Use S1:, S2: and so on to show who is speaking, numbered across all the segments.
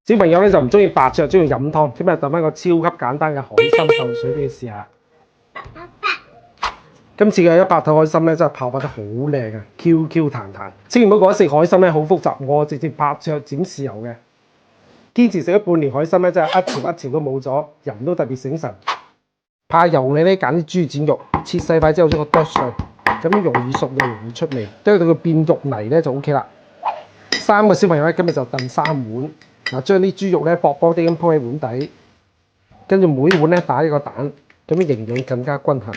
S1: 小朋友咧就唔中意白灼，中意飲湯。今日燉翻個超級簡單嘅海參豆水俾你試下。今次嘅100頭海參咧真係泡發得好靚啊 ，Q 彈彈。千祈唔好覺得食海參咧好複雜，我直接白灼剪豉油嘅。堅持食咗半年海參咧，真係一條都冇咗，人都特別醒神。怕油膩咧，揀啲豬展肉，切細塊之後將佢剁碎，咁樣容易熟又容易出味，剁到佢變肉泥咧就 OK 啦。3個小朋友咧，今日就燉3碗。嗱，將啲豬肉咧薄薄啲咁鋪喺碗底，跟住每碗咧打一個蛋，咁樣營養更加均衡。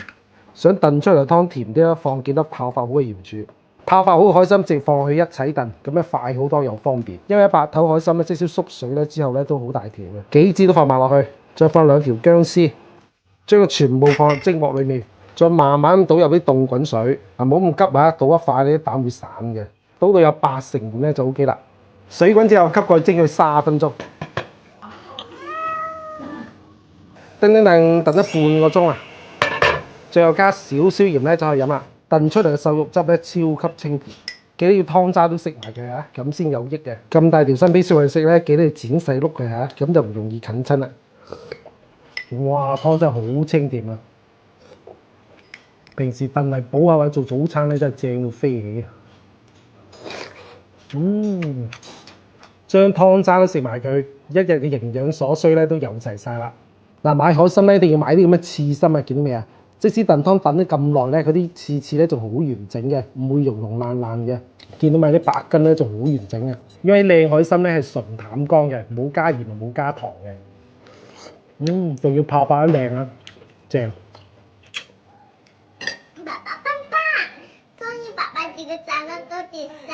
S1: 想燉出嚟湯甜啲啦，放幾粒泡發好嘅瑤柱。泡發好嘅海參直接放落去一齊燉，咁樣快好多又方便。因為100頭海參咧，即使縮水咧之後咧都好大條嘅，幾支都放埋落去，再放2條薑絲，將佢全部放入蒸鍋裏面，再慢慢咁倒入啲凍滾水。唔好咁急啊，倒一塊啲蛋會散嘅。倒到有80碗咧就 OK 啦。水滾之後，吸蓋蒸佢30分鐘。燉咗半個鐘啊！最後加少少鹽咧就可以飲啦。燉出嚟嘅瘦肉汁咧超級清甜，記得要湯渣都食埋佢嚇，咁先有益嘅。咁大條身俾小朋友食咧，記得要剪細碌佢嚇，咁就唔容易近親啦。哇，湯真係好清甜啊！平時燉嚟補下或者做早餐咧，真係正到飛起啊！將湯渣都食埋佢，一日嘅營養所需咧都有齊晒啦。嗱，買海參咧一定要買啲咁嘅刺身啊！見到未啊？即使燉湯燉咗咁耐咧，嗰啲刺咧仲好完整嘅，唔會溶爛嘅。見到咪啲白筋咧仲好完整嘅，因為靚海參咧係純淡乾嘅，冇加鹽冇加糖嘅。仲要泡發得靚啊，正！
S2: 爸爸，終於爸爸煮嘅炸得多謝晒。